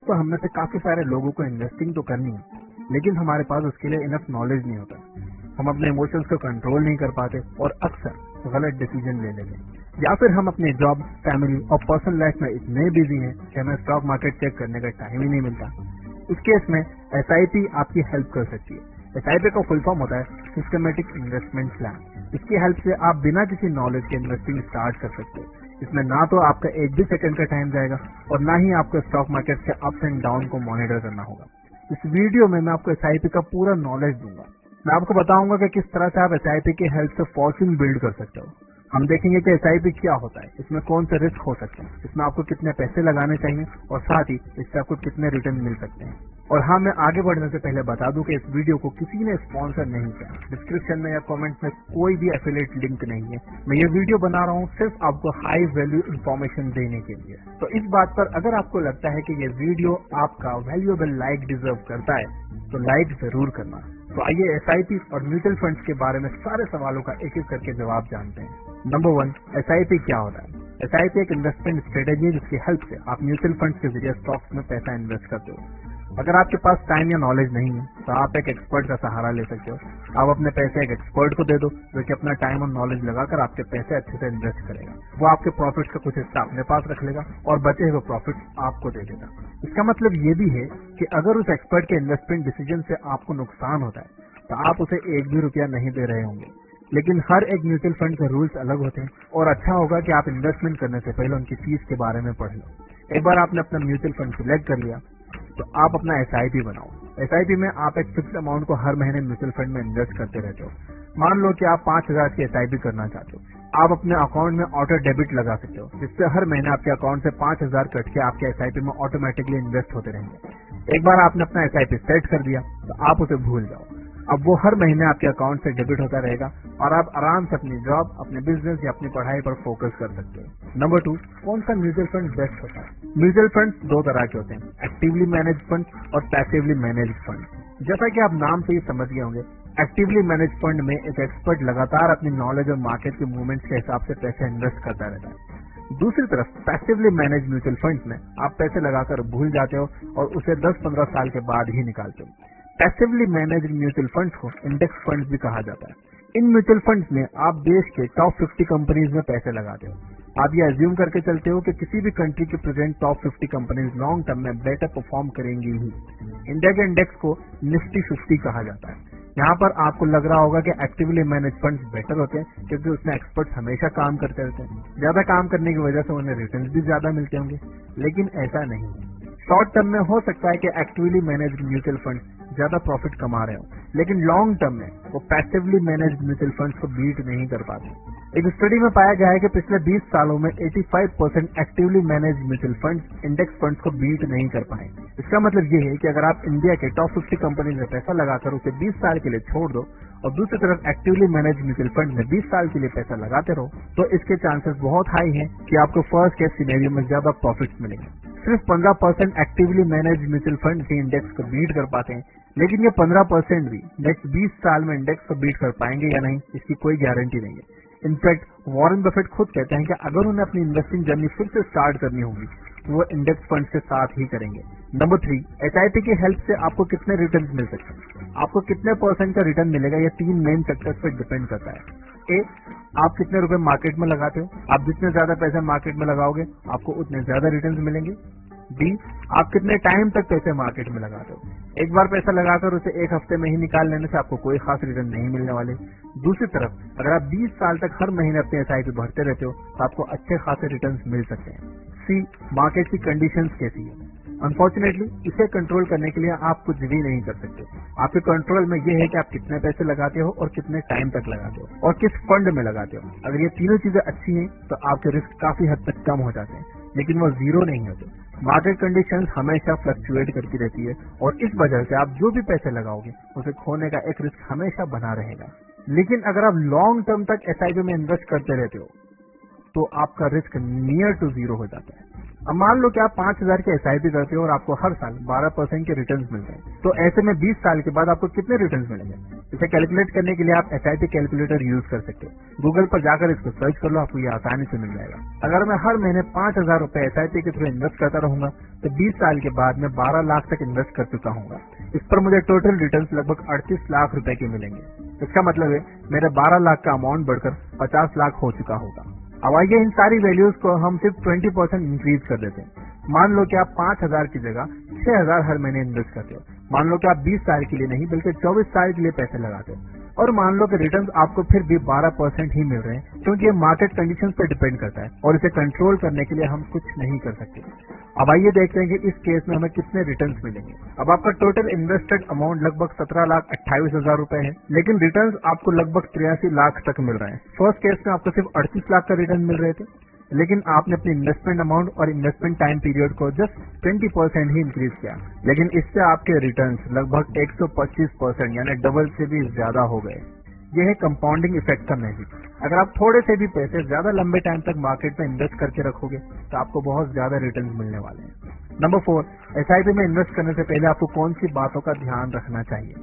तो हम में से काफी सारे लोगों को इन्वेस्टिंग तो करनी है, लेकिन हमारे पास उसके लिए इनफ नॉलेज नहीं होता। हम अपने इमोशंस को कंट्रोल नहीं कर पाते और अक्सर गलत डिसीजन ले लेते, या फिर हम अपने जॉब, फैमिली और पर्सनल लाइफ में इतने बिजी हैं कि हमें स्टॉक मार्केट चेक करने का टाइम ही नहीं मिलता। इस केस में एसआईपी आपकी हेल्प कर सकती है। एसआईपी का फुल फॉर्म होता है सिस्टमेटिक इन्वेस्टमेंट प्लान। इसकी हेल्प से आप बिना किसी नॉलेज के इन्वेस्टिंग स्टार्ट कर सकते हैं। इसमें ना तो आपका एक भी सेकंड का टाइम जाएगा और ना ही आपको स्टॉक मार्केट के अप्स एंड डाउन को मॉनिटर करना होगा। इस वीडियो में मैं आपको एसआईपी का पूरा नॉलेज दूंगा। मैं आपको बताऊंगा कि किस तरह से आप एसआईपी की हेल्प से फॉर्च्यून बिल्ड कर सकते हो। हम देखेंगे कि एसआईपी क्या होता है, इसमें कौन से रिस्क हो सकते हैं, इसमें आपको कितने पैसे लगाने चाहिए और साथ ही इससे आपको कितने रिटर्न मिल सकते हैं। और हाँ, मैं आगे बढ़ने से पहले बता दूं कि इस वीडियो को किसी ने स्पॉन्सर नहीं किया। डिस्क्रिप्शन में या कमेंट्स में कोई भी एफिलिएट लिंक नहीं है। मैं ये वीडियो बना रहा हूँ सिर्फ आपको हाई वैल्यू इन्फॉर्मेशन देने के लिए। तो इस बात पर अगर आपको लगता है कि ये वीडियो आपका वैल्यूएबल लाइक डिजर्व करता है तो लाइक जरूर करना। तो आइए एसआईपी और म्यूचुअल फंड्स के बारे में सारे सवालों का एक एक करके जवाब जानते हैं। नंबर 1, एसआईपी क्या होता है? एसआईपी एक इन्वेस्टमेंट स्ट्रेटेजी है जिसकी हेल्प से आप म्यूचुअल फंड्स के जरिए स्टॉक्स में पैसा इन्वेस्ट करते हो। अगर आपके पास टाइम या नॉलेज नहीं है तो आप एक एक्सपर्ट का सहारा ले सकते हो। आप अपने पैसे एक एक्सपर्ट को दे दो जो कि अपना टाइम और नॉलेज लगाकर आपके पैसे अच्छे से इन्वेस्ट करेगा। वो आपके प्रॉफिट का कुछ हिस्सा अपने पास रख लेगा और बचे हुए प्रॉफिट आपको दे देगा। इसका मतलब ये भी है कि अगर उस एक्सपर्ट के इन्वेस्टमेंट डिसीजन से आपको नुकसान होता है तो आप उसे एक भी रुपया नहीं दे रहे होंगे। लेकिन हर एक म्यूचुअल फंड के रूल्स अलग होते हैं और अच्छा होगा कि आप इन्वेस्टमेंट करने से पहले उनकी फीस के बारे में पढ़ लो। एक बार आपने अपना म्यूचुअल फंड सिलेक्ट कर लिया तो आप अपना एसआईपी बनाओ। एसआईपी में आप एक फिक्स अमाउंट को हर महीने म्यूचुअल फंड में इन्वेस्ट करते रहते हो। मान लो कि आप 5,000 की एसआईपी करना चाहते हो। आप अपने अकाउंट में ऑटो डेबिट लगा सकते हो जिससे हर महीने आपके अकाउंट से 5,000 कट के आपके एसआईपी में ऑटोमेटिकली इन्वेस्ट होते रहेंगे। एक बार आपने अपना एसआईपी सेट कर दिया तो आप उसे भूल जाओ। अब वो हर महीने आपके अकाउंट से डेबिट होता रहेगा और आप आराम से अपनी जॉब, अपने बिजनेस या अपनी पढ़ाई पर फोकस कर सकते हो। नंबर 2, कौन सा म्यूचुअल फंड बेस्ट होता है? म्यूचुअल फंड 2 तरह के होते हैं, एक्टिवली मैनेज फंड और पैसिवली मैनेज फंड। जैसा कि आप नाम से ही समझ गए होंगे, एक्टिवली मैनेज फंड में एक एक्सपर्ट लगातार अपनी नॉलेज और मार्केट के मूवमेंट्स के हिसाब से पैसे इन्वेस्ट करता रहता है। दूसरी तरफ पैसिवली मैनेज म्यूचुअल फंड में आप पैसे लगाकर भूल जाते हो और उसे 10-15 साल के बाद ही निकालते हो। पैसिवली मैनेज्ड म्यूचुअल फंड्स को इंडेक्स फंड्स भी कहा जाता है। इन म्यूचुअल फंड्स में आप देश के टॉप 50 कंपनीज में पैसे लगाते हो। आप ये अज्यूम करके चलते हो कि किसी भी कंट्री के present top 50 companies long term में बेटर परफॉर्म करेंगी ही। इंडिया के इंडेक्स को निफ्टी 50 कहा जाता है। यहाँ पर आपको लग रहा होगा कि एक्टिवली मैनेज फंड्स बेटर होते हैं क्योंकि उसमें एक्सपर्ट्स हमेशा काम करते रहते हैं। ज्यादा काम करने की वजह से उन्हें रिटर्न भी ज्यादा मिलते होंगे, लेकिन ऐसा नहीं है। शॉर्ट टर्म में हो सकता है कि एक्टिवली मैनेज्ड म्यूचुअल फंड ज्यादा प्रॉफिट कमा रहे हो, लेकिन लॉन्ग टर्म में वो पैसिवली मैनेज्ड म्यूचुअल फंड्स को बीट नहीं कर पाते। एक स्टडी में पाया गया है कि पिछले 20 सालों में 85% actively managed mutual funds index funds को बीट नहीं कर पाए। इसका मतलब ये है कि अगर आप इंडिया के टॉप 50 कंपनीज में पैसा लगाकर उसे 20 साल के लिए छोड़ दो और दूसरी तरफ एक्टिवली मैनेज्ड म्यूचुअल फंड में 20 साल के लिए पैसा लगाते रहो तो इसके चांसेस बहुत हाई हैं कि आपको फर्स्ट केस सिनेरियो में ज्यादा प्रॉफिट्स मिलेंगे। सिर्फ 15% एक्टिवली मैनेज्ड म्यूचुअल फंड के इंडेक्स को बीट कर पाते हैं, लेकिन ये 15% भी नेक्स्ट 20 साल में इंडेक्स को बीट कर पाएंगे या नहीं इसकी कोई गारंटी नहीं है। इनफैक्ट वॉरेन बफेट खुद कहते हैं कि अगर उन्हें अपनी इन्वेस्टिंग जर्नी फिर से स्टार्ट करनी होगी तो वो इंडेक्स फंड के साथ ही करेंगे। नंबर 3, एसआईपी की हेल्प से आपको कितने रिटर्न मिल सकते हैं? आपको कितने % का रिटर्न मिलेगा यह 3 मेन फैक्टर्स पर डिपेंड करता है। ए, आप कितने रुपए मार्केट में लगाते हो? आप जितने ज्यादा पैसे मार्केट में लगाओगे आपको उतने ज्यादा रिटर्न मिलेंगे। बी, आप कितने टाइम तक पैसे मार्केट में लगाते हो? एक बार पैसा लगाकर उसे 1 हफ्ते में ही निकाल लेने से आपको कोई खास रिटर्न नहीं मिलने वाले। दूसरी तरफ अगर आप 20 साल तक हर महीने अपने एसआईपी भरते रहते हो तो आपको अच्छे खासे रिटर्न मिल सकते हैं। सी, मार्केट की कंडीशंस कैसी है? अनफॉर्चुनेटली इसे कंट्रोल करने के लिए आप कुछ भी नहीं कर सकते। आपके कंट्रोल में ये है कि आप कितने पैसे लगाते हो और कितने टाइम तक लगाते हो और किस फंड में लगाते हो। अगर ये तीनों चीजें अच्छी हैं तो आपके रिस्क काफी हद तक कम हो जाते हैं, लेकिन वो जीरो नहीं होते। मार्केट कंडीशंस हमेशा फ्लक्चुएट करती रहती है और इस वजह से आप जो भी पैसे लगाओगे उसे खोने का एक रिस्क हमेशा बना रहेगा। लेकिन अगर आप लॉन्ग टर्म तक एसआईपी में इन्वेस्ट करते रहते हो तो आपका रिस्क नियर टू जीरो हो जाता है। अब मान लो कि आप 5,000 के एसआईपी करते हो और आपको हर साल 12% के रिटर्न्स मिलते हैं, तो ऐसे में 20 साल के बाद आपको कितने रिटर्न्स मिलेंगे? इसे कैलकुलेट करने के लिए आप SIP कैलकुलेटर यूज कर सकते हो। गूगल पर जाकर इसको सर्च कर लो, आपको ये आसानी से मिल जाएगा। अगर मैं हर महीने 5,000 रुपए SIP के थ्रू इन्वेस्ट करता रहूंगा तो 20 साल के बाद मैं 12 लाख तक इन्वेस्ट कर चुका हूँ। इस पर मुझे टोटल रिटर्न लगभग 38 लाख रुपए के मिलेंगे। इसका मतलब है मेरे 12 लाख का अमाउंट बढ़कर 50 लाख हो चुका होगा। अब आइए इन सारी वैल्यूज को हम सिर्फ 20% इंक्रीज कर देते हैं। मान लो कि आप 5,000 की जगह 6,000 हर महीने इन्वेस्ट करते हो। मान लो कि आप 20 साल के लिए नहीं बल्कि 24 साल के लिए पैसे लगाते हो, और मान लो कि रिटर्न आपको फिर भी 12% ही मिल रहे हैं, क्योंकि ये मार्केट कंडीशंस पर डिपेंड करता है और इसे कंट्रोल करने के लिए हम कुछ नहीं कर सकते। अब आइए देखते हैं कि इस केस में हमें कितने रिटर्न्स मिलेंगे। अब आपका टोटल इन्वेस्टेड अमाउंट लगभग 17,28,000 रुपए है, लेकिन रिटर्न्स आपको लगभग 83 लाख तक मिल रहे हैं। फर्स्ट केस में आपको सिर्फ 38 लाख का रिटर्न मिल रहे थे, लेकिन आपने अपनी इन्वेस्टमेंट अमाउंट और इन्वेस्टमेंट टाइम पीरियड को जस्ट 20% ही इंक्रीज किया, लेकिन इससे आपके रिटर्न्स लगभग 125% यानी डबल से भी ज्यादा हो गए। यह है कंपाउंडिंग इफेक्ट का मैजिक। अगर आप थोड़े से भी पैसे ज्यादा लंबे टाइम तक मार्केट में इन्वेस्ट करके रखोगे तो आपको बहुत ज्यादा रिटर्न मिलने वाले हैं। नंबर 4, SIP में इन्वेस्ट करने से पहले आपको कौन सी बातों का ध्यान रखना चाहिए।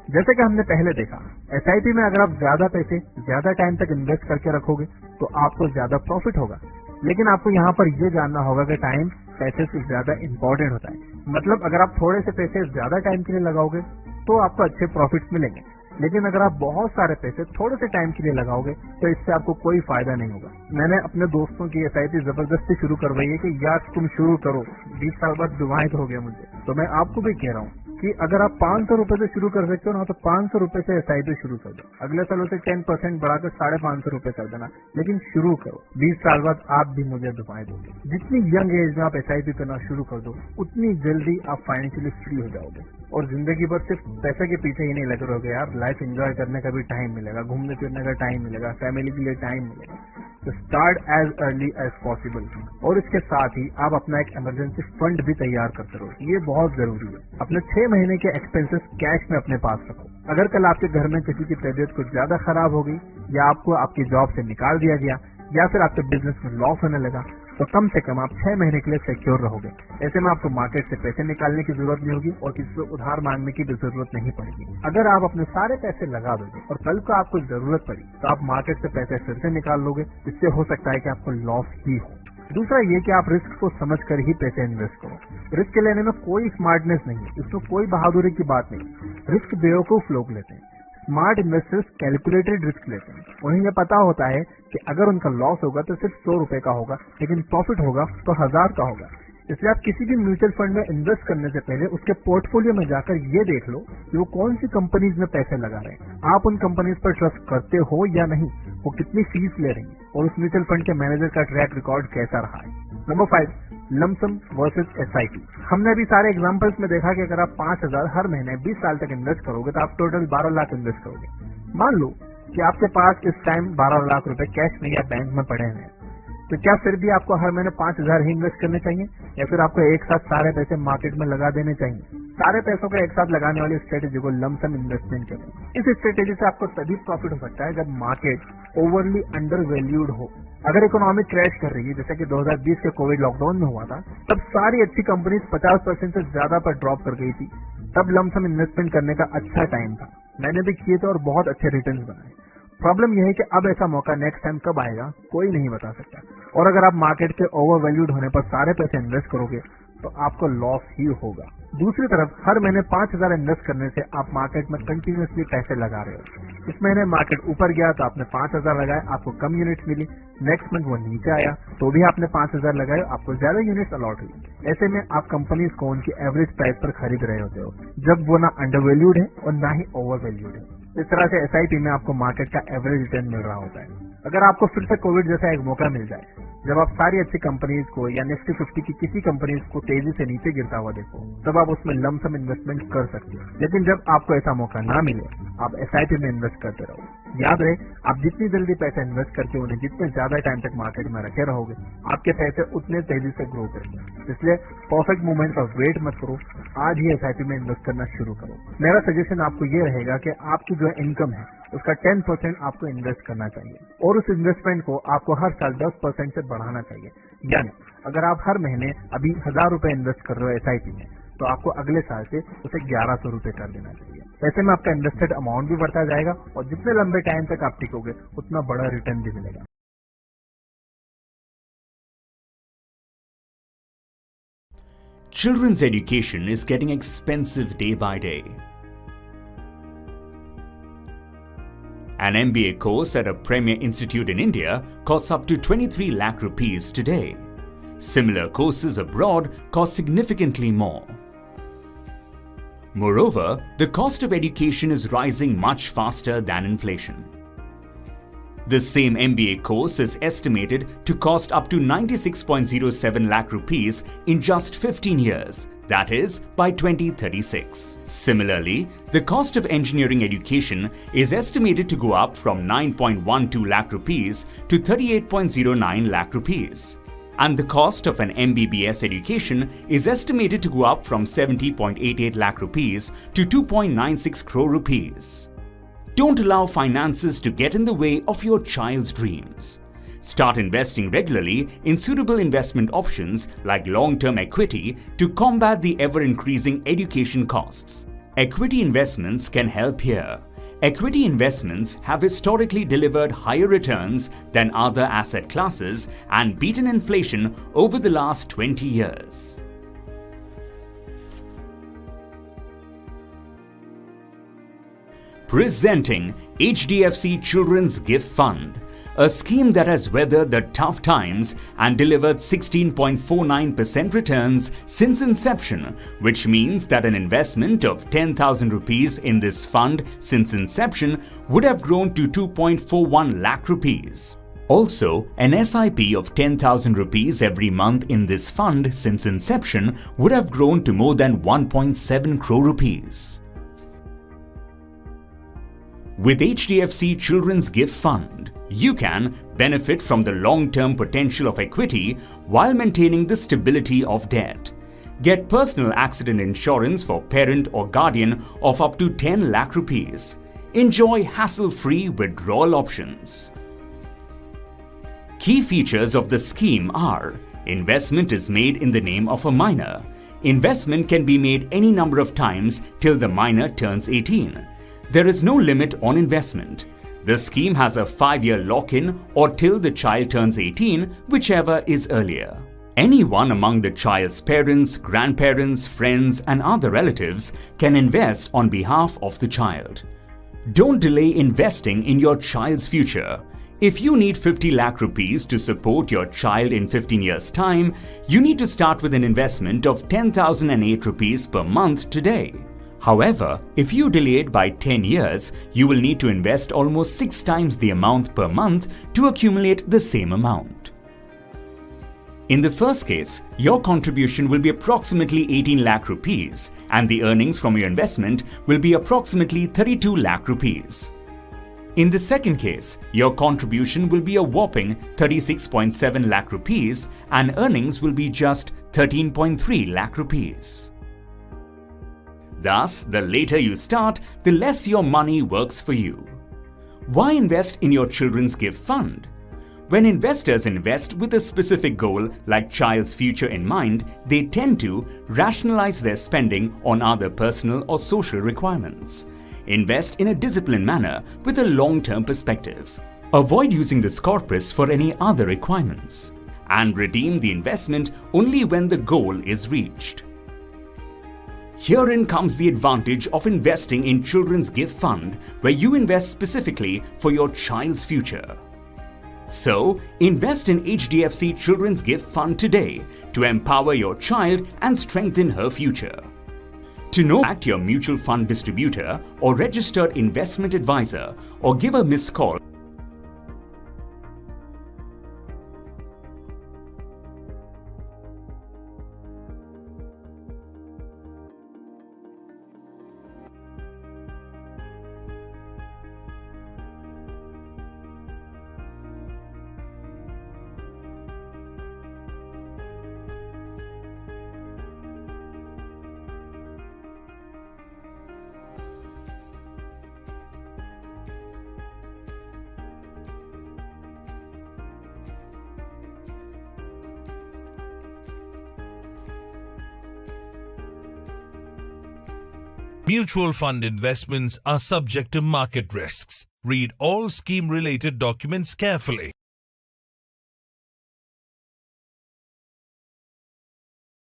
जैसे कि हमने पहले देखा, SIP में अगर आप ज्यादा पैसे ज्यादा टाइम तक इन्वेस्ट करके रखोगे तो आपको ज्यादा प्रॉफिट होगा, लेकिन आपको यहाँ पर यह जानना होगा कि टाइम पैसे से ज्यादा इंपॉर्टेंट होता है। मतलब अगर आप थोड़े से पैसे ज्यादा टाइम के लिए लगाओगे तो आपको अच्छे प्रॉफिट्स मिलेंगे, लेकिन अगर आप बहुत सारे पैसे थोड़े से टाइम के लिए लगाओगे तो इससे आपको कोई फायदा नहीं होगा। मैंने अपने दोस्तों की SIP जबरदस्ती शुरू करवाई है कि यार तुम शुरू करो, 20 साल बाद दुआएं हो गया मुझे। तो मैं आपको भी कह रहा हूँ कि अगर आप 500 रुपए से शुरू कर सकते हो ना तो 500 रुपए से SIP शुरू कर दो। अगले साल उसे 10% बढ़ाकर 550 रुपए कर देना, लेकिन शुरू करो। 20 साल बाद आप भी मुझे दुआएं दोगे। जितनी यंग एज में आप SIP करना शुरू कर दो उतनी जल्दी आप फाइनेंशियली फ्री हो जाओगे और जिंदगी भर सिर्फ पैसे के पीछे ही नहीं लगे रहोगे। यार लाइफ एंजॉय करने का भी टाइम मिलेगा, घूमने फिरने का टाइम मिलेगा, फैमिली के लिए टाइम मिलेगा। तो start as early as possible, और इसके साथ ही आप अपना एक इमरजेंसी फंड भी तैयार करते रहो, ये बहुत जरूरी है। अपने 6 महीने के एक्सपेंसेस कैश में अपने पास रखो। अगर कल आपके घर में किसी की तबीयत कुछ ज्यादा खराब हो गई, या आपको आपकी जॉब से निकाल दिया गया, या फिर आपके बिजनेस में लॉस होने लगा, तो कम से कम आप 6 महीने के लिए सिक्योर रहोगे। ऐसे में आपको मार्केट से पैसे निकालने की जरूरत नहीं होगी और किसी से उधार मांगने की भी जरूरत नहीं पड़ेगी। अगर आप अपने सारे पैसे लगा दोगे और कल को आपको जरूरत पड़ी तो आप मार्केट से पैसे फिर से निकाल लोगे, इससे हो सकता है कि आपको लॉस ही हो। दूसरा ये कि आप रिस्क को समझकर ही पैसे इन्वेस्ट करो। रिस्क लेने में कोई स्मार्टनेस नहीं है, इसमें कोई बहादुरी की बात नहीं। रिस्क बेवकूफ लोग लेते हैं। स्मार्ट इन्वेस्टर्स कैलकुलेटेड रिस्क लेते हैं। उन्हें यह पता होता है कि अगर उनका लॉस होगा तो सिर्फ 100 रुपए का होगा, लेकिन प्रॉफिट होगा तो 1000 का होगा। इसलिए आप किसी भी म्यूचुअल फंड में इन्वेस्ट करने से पहले उसके पोर्टफोलियो में जाकर ये देख लो कि वो कौन सी कंपनीज में पैसे लगा रहे हैं, आप उन कंपनीज पर ट्रस्ट करते हो या नहीं, वो कितनी फीस ले रही है और उस म्यूचुअल फंड के मैनेजर का ट्रैक रिकॉर्ड कैसा रहा है। Number 5, lump sum versus SIP। हमने अभी सारे एग्जांपल्स में देखा कि अगर आप 5,000 हर महीने 20 साल तक इन्वेस्ट करोगे तो आप टोटल 12 लाख इन्वेस्ट करोगे। मान लो कि आपके पास इस टाइम 12 लाख रुपए कैश में या बैंक में पड़े हुए हैं, तो क्या फिर भी आपको हर महीने 5,000 ही इन्वेस्ट करने चाहिए, या फिर आपको एक साथ सारे पैसे मार्केट में लगा देने चाहिए। सारे पैसों को एक साथ लगाने वाली स्ट्रेटेजी को लमसम इन्वेस्टमेंट कहते हैं। इस स्ट्रेटेजी से आपको तभी प्रॉफिट हो सकता है जब मार्केट ओवरली अंडर वैल्यूड हो। अगर इकोनॉमी क्रैश कर रही है, जैसे कि 2020 के कोविड लॉकडाउन में हुआ था, तब सारी अच्छी कंपनीज 50% से ज्यादा पर ड्रॉप कर गई थी, तब लमसम इन्वेस्टमेंट करने का अच्छा टाइम था। मैंने भी किए थे और बहुत अच्छे रिटर्न बनाए। प्रॉब्लम यह है कि अब ऐसा मौका नेक्स्ट टाइम कब आएगा कोई नहीं बता सकता, और अगर आप मार्केट के ओवर वैल्यूड होने पर सारे पैसे इन्वेस्ट करोगे तो आपको लॉस ही होगा। दूसरी तरफ हर महीने 5,000 इन्वेस्ट करने से आप मार्केट में कंटिन्यूअसली पैसे लगा रहे हो। इस महीने मार्केट ऊपर गया तो आपने 5,000 लगाए, आपको कम यूनिट्स मिली। नेक्स्ट मंथ वो नीचे आया तो भी आपने 5,000 लगाए, आपको ज्यादा यूनिट्स अलॉट हुई। ऐसे में आप कंपनीज को उनकी एवरेज प्राइस पर खरीद रहे होते हो, जब वो ना अंडर वैल्यूड है और ना ही ओवर वैल्यूड है। इस तरह से SIP में आपको मार्केट का एवरेज रिटर्न मिल रहा होता है। अगर आपको फिर से कोविड जैसा एक मौका मिल जाए, जब आप सारी अच्छी कंपनीज को या निफ्टी 50 की किसी कंपनीज को तेजी से नीचे गिरता हुआ देखो, तब आप उसमें लमसम इन्वेस्टमेंट कर सकते हो। लेकिन जब आपको ऐसा मौका ना मिले, आप SIP में इन्वेस्ट करते रहो। याद रहे, आप जितनी जल्दी पैसे इन्वेस्ट करके उन्हें जितने ज्यादा टाइम तक मार्केट में रखे रहोगे, आपके पैसे उतने तेजी से ग्रो करेंगे। इसलिए परफेक्ट मोमेंट का वेट मत करो, आज ही SIP में इन्वेस्ट करना शुरू करो। मेरा सजेशन आपको ये रहेगा कि आपकी जो इनकम है उसका 10% आपको इन्वेस्ट करना चाहिए, और उस इन्वेस्टमेंट को आपको हर साल 10% से बढ़ाना चाहिए। यानी अगर आप हर महीने अभी 1,000 रुपए इन्वेस्ट कर रहे हो SIP में, तो आपको अगले साल से उसे 1100 रुपए कर देना चाहिए। ऐसे में आपका इन्वेस्टेड अमाउंट भी बढ़ता जाएगा और जितने लंबे टाइम तक आप टिकोगे उतना बड़ा रिटर्न भी मिलेगा। Children's education is getting expensive day by day. An MBA course at a premier institute in India costs up to 23 lakh rupees today. Similar courses abroad cost significantly more. Moreover, the cost of education is rising much faster than inflation. The same MBA course is estimated to cost up to 96.07 lakh rupees in just 15 years, that is, by 2036. Similarly, the cost of engineering education is estimated to go up from 9.12 lakh rupees to 38.09 lakh rupees. And the cost of an MBBS education is estimated to go up from 70.88 lakh rupees to 2.96 crore rupees. Don't allow finances to get in the way of your child's dreams. Start investing regularly in suitable investment options like long-term equity to combat the ever-increasing education costs. Equity investments can help here. Equity investments have historically delivered higher returns than other asset classes and beaten inflation over the last 20 years. Presenting HDFC Children's Gift Fund, a scheme that has weathered the tough times and delivered 16.49% returns since inception, which means that an investment of 10,000 rupees in this fund since inception would have grown to 2.41 lakh rupees. Also, an SIP of 10,000 rupees every month in this fund since inception would have grown to more than 1.7 crore rupees. With HDFC Children's Gift Fund, you can benefit from the long-term potential of equity while maintaining the stability of debt. Get personal accident insurance for parent or guardian of up to 10 lakh rupees. Enjoy hassle-free withdrawal options. Key features of the scheme are: investment is made in the name of a minor. Investment can be made any number of times till the minor turns 18. There is no limit on investment. The scheme has a 5-year lock-in or till the child turns 18, whichever is earlier. Anyone among the child's parents, grandparents, friends, and other relatives can invest on behalf of the child. Don't delay investing in your child's future. If you need 50 lakh rupees to support your child in 15 years' time, you need to start with an investment of 10,008 rupees per month today. However, if you delay it by 10 years, you will need to invest almost 6 times the amount per month to accumulate the same amount. In the first case, your contribution will be approximately 18 lakh rupees and the earnings from your investment will be approximately 32 lakh rupees. In the second case, your contribution will be a whopping 36.7 lakh rupees and earnings will be just 13.3 lakh rupees. Thus, the later you start, the less your money works for you. Why invest in your children's gift fund? When investors invest with a specific goal like child's future in mind, they tend to rationalize their spending on other personal or social requirements. Invest in a disciplined manner with a long-term perspective. Avoid using this corpus for any other requirements. And redeem the investment only when the goal is reached. Herein comes the advantage of investing in Children's Gift Fund, where you invest specifically for your child's future. So, invest in HDFC Children's Gift Fund today to empower your child and strengthen her future. To know, contact your mutual fund distributor or registered investment advisor or give a missed call. Mutual fund investments are subject to market risks. Read all scheme-related documents carefully.